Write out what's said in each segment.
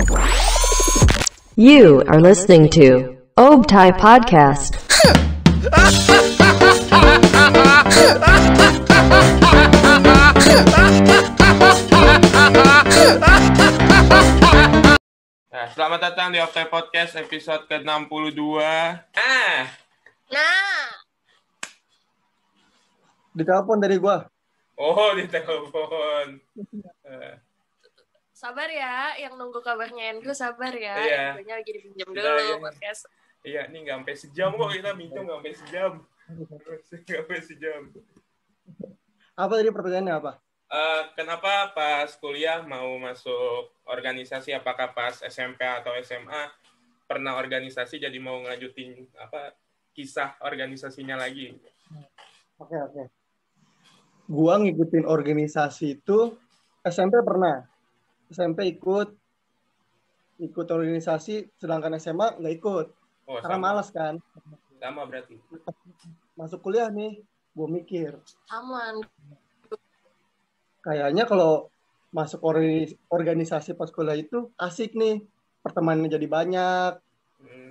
You are listening to Obtai Podcast. Nah, selamat datang di Obtai Podcast episode ke-62. Ditelepon dari gua. Oh, ditelepon. Sabar ya, yang nunggu kabarnya Andrew sabar ya. Iya. Andrewnya lagi dipinjam Kita dulu ya. podcast. Iya, ini nggak sampai sejam kok kita minjem, nggak sampai sejam. Nggak sampai sejam. Apa tadi pertanyaannya apa? Kenapa pas kuliah mau masuk organisasi? Apakah pas SMP atau SMA pernah organisasi jadi mau ngelanjutin kisah organisasinya lagi? Oke. Gua ngikutin organisasi itu SMP pernah. SMP ikut organisasi, sedangkan SMA nggak ikut. Oh, Karena malas kan. Sama berarti. Masuk kuliah nih, gua mikir. Aman. Kayaknya kalau masuk organisasi pas kuliah itu asik nih. Pertemanannya jadi banyak.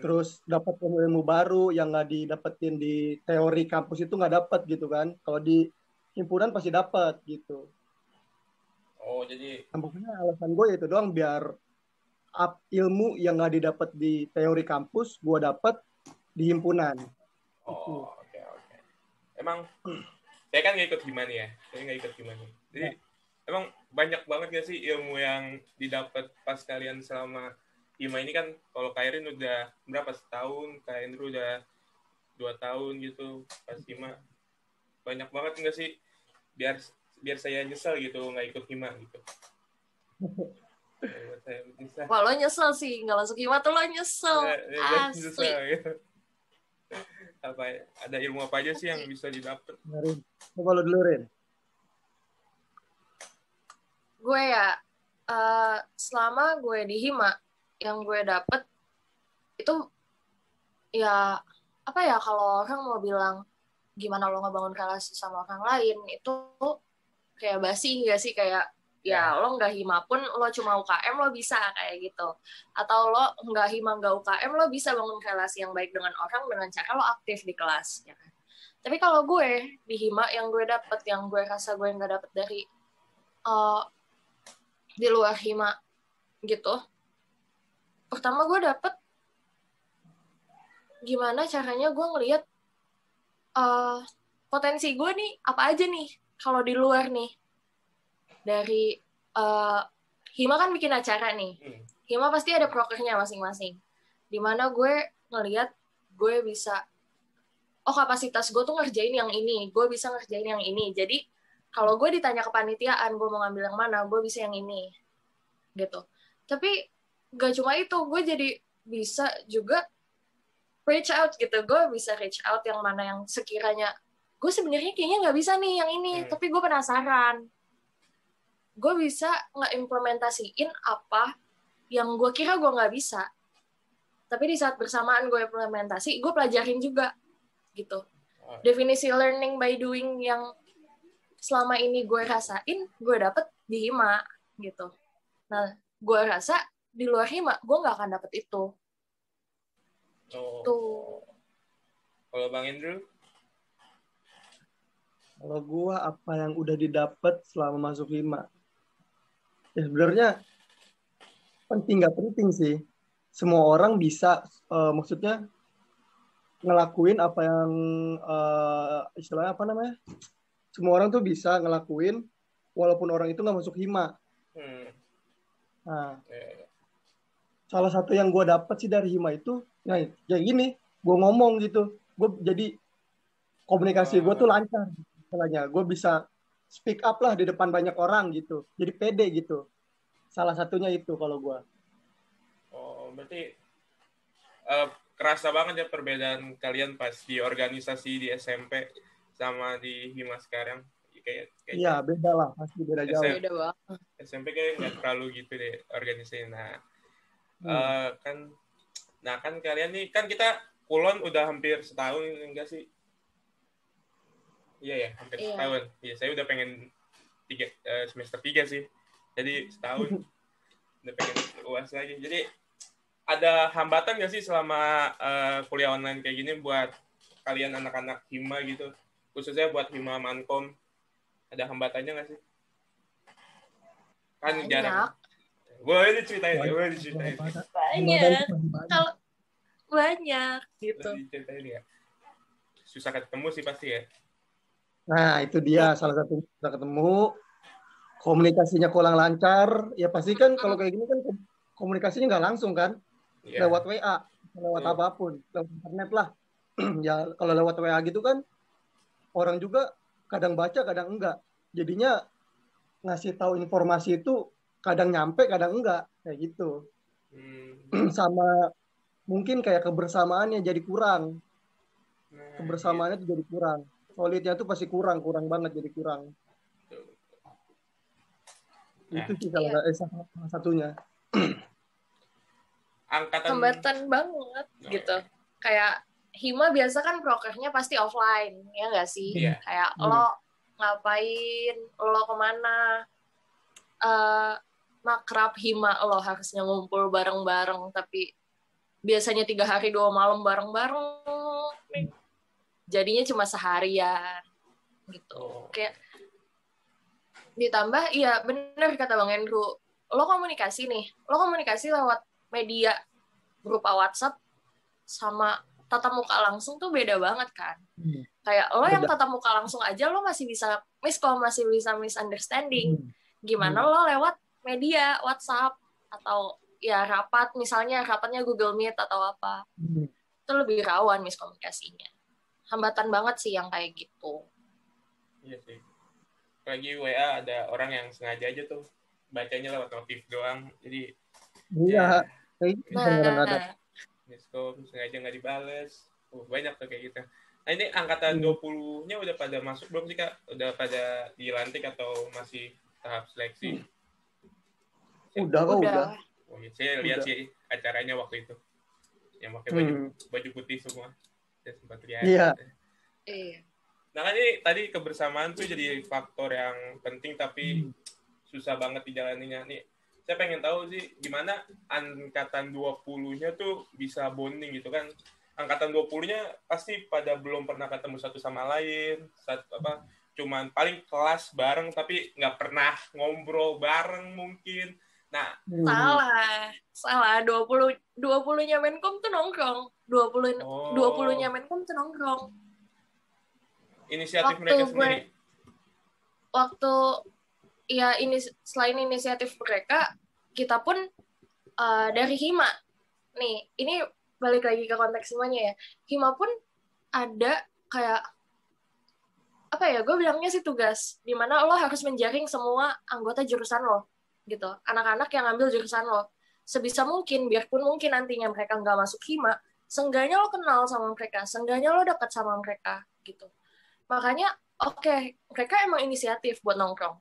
Terus dapat ilmu baru yang nggak didapetin di teori kampus itu nggak dapat gitu kan. Kalau di himpunan pasti dapat gitu. Oh, jadi Pokoknya alasan gue itu doang, biar ilmu yang nggak didapat di teori kampus gue dapat di himpunan. oh, oke. Emang saya kan nggak ikut Himani ya. Jadi emang banyak banget nggak sih ilmu yang didapat pas kalian selama Hima ini kan? Kalau Kairin udah berapa, setahun, Kak Andrew udah 2 tahun gitu pas Hima. Banyak banget nggak sih? Biar saya nyesel gitu nggak ikut Hima gitu. Saya bisa. Wah, lo nyesel sih, nggak masuk Hima tuh lo nyesel. Asli. Gitu. Ada ilmu apa aja sih yang bisa didapat? Coba lo dulu, Rin. Gue ya, selama gue di Hima, yang gue dapet itu ya apa ya, kalau orang mau bilang gimana lo ngebangun relasi sama orang lain itu kayak basi nggak sih, kayak ya lo nggak Hima pun lo cuma UKM lo bisa kayak gitu, atau lo nggak Hima nggak UKM lo bisa bangun relasi yang baik dengan orang dengan cara lo aktif di kelas ya kan. Tapi kalau gue di Hima yang gue dapet, yang gue rasa gue nggak dapet dari di luar Hima gitu, pertama gue dapet gimana caranya gue ngelihat potensi gue nih apa aja nih kalau di luar nih. Dari Hima kan bikin acara nih. Hima pasti ada prokernya masing-masing. Dimana gue ngelihat gue bisa, kapasitas gue tuh ngerjain yang ini, gue bisa ngerjain yang ini. Jadi kalau gue ditanya kepanitiaan, gue mau ngambil yang mana, gue bisa yang ini. Gitu. Tapi gak cuma itu, gue jadi bisa juga reach out gitu. Gue bisa reach out yang mana yang sekiranya gue sebenarnya kayaknya nggak bisa nih yang ini, tapi gue penasaran. Gue bisa ngeimplementasiin apa yang gue kira gue nggak bisa. Tapi di saat bersamaan gue implementasi, gue pelajarin juga gitu. Definisi learning by doing yang selama ini gue rasain, gue dapet di Hima gitu. Nah, gue rasa di luar Hima, gue nggak akan dapet itu. Tuh. Kalau Bang Andrew? Kalau gue apa yang udah didapat selama masuk Hima? Ya sebenarnya penting nggak penting sih. Semua orang bisa, maksudnya ngelakuin apa yang istilahnya apa namanya? Semua orang tuh bisa ngelakuin walaupun orang itu nggak masuk Hima. Nah, salah satu yang gue dapat sih dari Hima itu, ya gini, gue ngomong gitu, gue jadi komunikasi gue tuh lancar. Istilahnya, gue bisa speak up lah di depan banyak orang gitu, jadi pede gitu. Salah satunya itu kalau gue. Oh, berarti kerasa banget ya perbedaan kalian pas di organisasi di SMP sama di Hima sekarang. Iya, beda lah, pasti beda jauh. Beda banget. SMP kayak nggak terlalu gitu deh organisasi. Kan kalian nih, kan kita Kulon udah hampir setahun enggak sih? Iya ya, hampir setahun. Iya, saya udah pengen semester 3 sih. Jadi setahun. udah pengen UAS lagi. Jadi ada hambatan nggak sih selama kuliah online kayak gini buat kalian anak-anak hima gitu, khususnya buat hima mankom, ada hambatannya nggak sih? Kan Banyak. jarang. Boleh diceritain. Banyak. Kalau banyak gitu. Diceritain ya. Susah ketemu sih pasti ya. Nah, itu dia salah satu kita ketemu, komunikasinya kurang lancar. Ya pasti kan kalau kayak gini kan komunikasinya nggak langsung kan, lewat WA, lewat apapun, lewat internet lah. Ya kalau lewat WA gitu kan orang juga kadang baca, kadang enggak. Jadinya ngasih tahu informasi itu kadang nyampe, kadang enggak, kayak gitu. Sama mungkin kayak kebersamaannya jadi kurang. Kebersamaannya tuh jadi kurang. Solidnya tuh pasti kurang banget, jadi kurang. Itu sih salah satunya. Hambatan banget gitu. Kayak hima biasa kan prokernya pasti offline, ya nggak sih? Kayak lo ngapain, lo kemana, makrab hima lo harusnya ngumpul bareng-bareng, tapi biasanya 3 hari 2 malam bareng-bareng, jadinya cuma seharian gitu. Kayak ditambah, iya bener kata Bang Andrew, lo komunikasi lewat media berupa WhatsApp sama tatap muka langsung tuh beda banget kan. Kayak lo yang tatap muka langsung aja lo masih bisa masih bisa misunderstanding. Gimana lo lewat media WhatsApp atau ya rapat, misalnya rapatnya Google Meet atau apa. Itu lebih rawan miskomunikasinya. Hambatan banget sih yang kayak gitu. Iya sih. Lagi WA ada orang yang sengaja aja tuh bacanya lewat notif doang. Jadi iya, kayak gitu kadang-kadang. miskom sengaja nggak dibales. Banyak tuh kayak gitu. Nah ini angkatan 20-nya udah pada masuk belum sih Kak? Udah pada dilantik atau masih tahap seleksi? Udah. Oh, iya. Saya lihat sih acaranya waktu itu. Yang pakai baju putih semua. Saya sempat lihat. Iya. Nah kan ini tadi kebersamaan tuh jadi faktor yang penting tapi susah banget dijalaninya nih. Saya pengen tahu sih gimana angkatan 20-nya tuh bisa bonding gitu kan. Angkatan 20-nya pasti pada belum pernah ketemu satu sama lain. Cuman paling kelas bareng tapi nggak pernah ngobrol bareng mungkin. Nah, salah 20-nya Menkom tuh nongkrong. 20-nya Menkom tuh nongkrong. Inisiatif mereka sendiri. Selain inisiatif mereka, kita pun dari Hima. Nih, ini balik lagi ke konteks semuanya ya. Hima pun ada kayak apa ya? Gue bilangnya sih tugas, di mana lo harus menjaring semua anggota jurusan lo, gitu. Anak-anak yang ngambil jurusan lo, sebisa mungkin, biarpun mungkin nantinya mereka nggak masuk Hima, seenggaknya lo kenal sama mereka, seenggaknya lo dekat sama mereka, gitu. Makanya, mereka emang inisiatif buat nongkrong.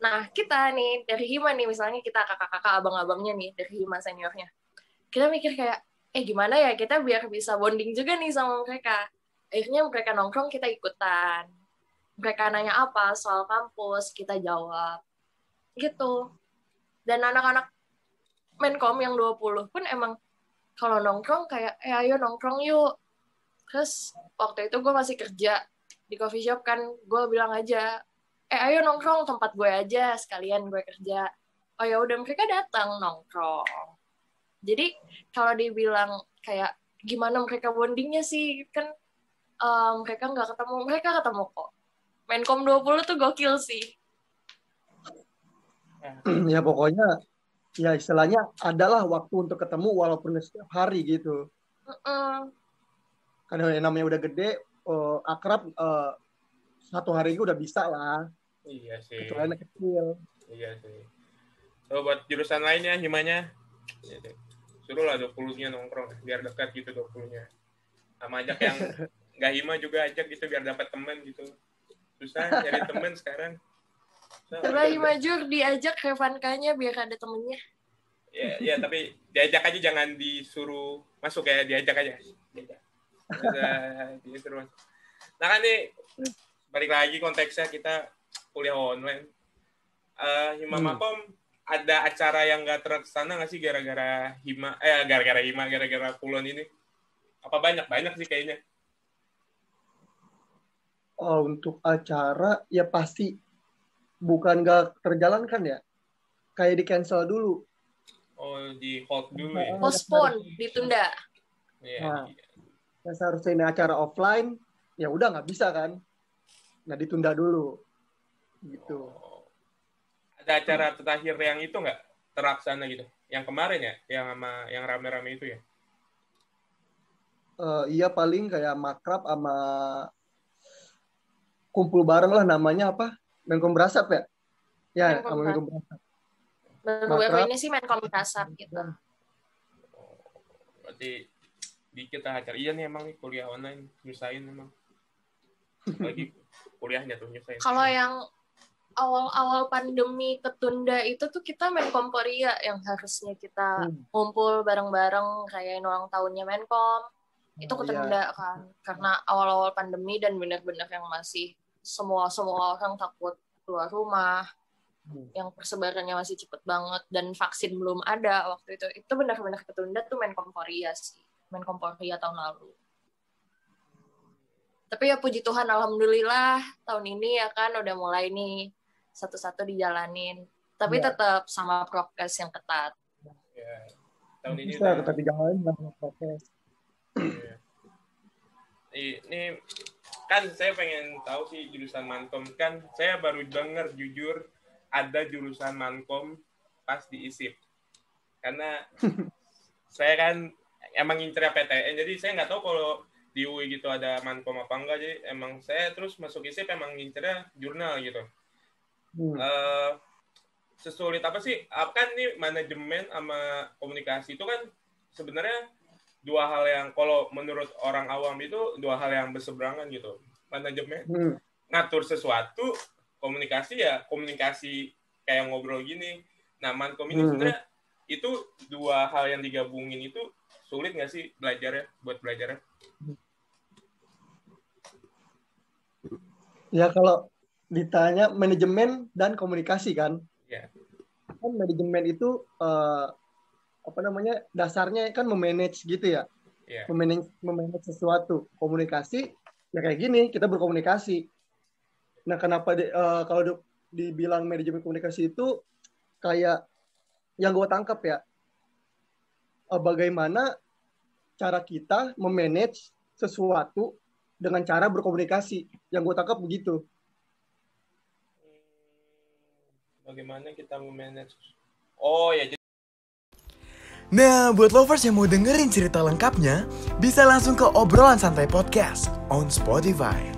Nah, kita nih, dari Hima nih, misalnya kita kakak-kakak, abang-abangnya nih, dari Hima seniornya. Kita mikir kayak, gimana ya kita biar bisa bonding juga nih sama mereka. Akhirnya mereka nongkrong, kita ikutan. Mereka nanya apa, soal kampus, kita jawab. Gitu. Dan anak-anak Menkom yang 20 pun emang, kalau nongkrong kayak, ayo nongkrong yuk. Terus, waktu itu gue masih kerja di coffee shop kan, gue bilang aja, ayo nongkrong tempat gue aja, sekalian gue kerja. Oh ya udah, mereka datang nongkrong. Jadi kalau dibilang kayak gimana mereka bondingnya sih, kan mereka nggak ketemu, mereka ketemu kok. Menkom 20 tuh gokil sih. Ya pokoknya, ya istilahnya adalah waktu untuk ketemu walaupun setiap hari gitu. Karena yang namanya udah gede, akrab, satu hari itu udah bisa lah. Iya sih. Kecuali anak kecil. Iya sih. So buat jurusan lainnya, himanya, suruh lah 20-nya nongkrong, biar dekat gitu 20-nya. Sama ajak yang nggak hima juga ajak gitu, biar dapat teman gitu. Susah cari teman sekarang. Coba himajur diajak Revankanya biar ada temennya. Ya tapi diajak aja, jangan disuruh masuk ya, diajak aja. Disuruh masuk. Nah kan nih, balik lagi konteksnya kita kuliah online. Hima Makom ada acara yang nggak terlaksana nggak sih gara-gara gara-gara Kulon ini? Apa banyak sih kayaknya? Oh, untuk acara ya pasti bukan nggak terjalankan ya, kayak di cancel dulu. Oh, di hold dulu ya? Postpone, ditunda. Iya. Nah, seharusnya ini acara offline, ya udah nggak bisa kan. Nah, ditunda dulu. Gitu. Oh. Ada acara terakhir yang itu nggak terlaksana gitu? Yang kemarin ya? Yang rame-rame itu ya? Iya paling kayak makrab sama kumpul bareng lah, namanya apa? Menkom Brasap ya? Ya, sama Menkom Brasap. Baru-baru ini sih Menkom Brasap gitu. Berarti dikit lah acara. Iya nih emang nih kuliah online nyusahin emang. Lagi kuliahnya tuh nyusahin. Kalau yang awal-awal pandemi ketunda itu tuh kita Menkom Korea yang harusnya kita ngumpul bareng-bareng kayak ulang tahunnya Menkom. Itu ketunda kan karena awal-awal pandemi dan benar-benar yang masih semua orang takut keluar rumah. Yang persebarannya masih cepet banget dan vaksin belum ada waktu itu benar-benar ketunda tuh Menkom Korea sih, Menkom Korea tahun lalu. Tapi ya puji Tuhan alhamdulillah tahun ini ya kan udah mulai nih satu-satu dijalanin, tapi tetap sama prokes yang ketat. Ya. Tahun ini bisa tetap dijalanin sama prokes. Ya. Ini kan saya pengen tahu sih jurusan Mankom, kan saya baru dengar jujur ada jurusan Mankom pas di ISIP. Karena saya kan emang ngincernya PTN, jadi saya nggak tahu kalau di UI gitu ada Mankom apa enggak, jadi emang saya terus masuk ISIP emang ngincernya jurnal gitu. Sesulit apa sih? Kan nih manajemen sama komunikasi itu kan sebenarnya dua hal yang kalau menurut orang awam itu dua hal yang berseberangan gitu. Manajemen ngatur sesuatu, komunikasi ya komunikasi kayak ngobrol gini. Nah, Mankom ini sebenarnya itu dua hal yang digabungin itu sulit nggak sih buat belajarnya? Ya kalau ditanya manajemen dan komunikasi kan, kan manajemen itu dasarnya kan memanage gitu ya, memanage sesuatu. Komunikasi ya kayak gini, kita berkomunikasi. Nah kenapa kalau dibilang manajemen komunikasi itu kayak yang gue tangkap ya, bagaimana cara kita memanage sesuatu dengan cara berkomunikasi. Yang gue tangkap begitu. Bagaimana kita memanage? Oh ya. Nah, buat lovers yang mau dengerin cerita lengkapnya, bisa langsung ke Obrolan Santai Podcast on Spotify.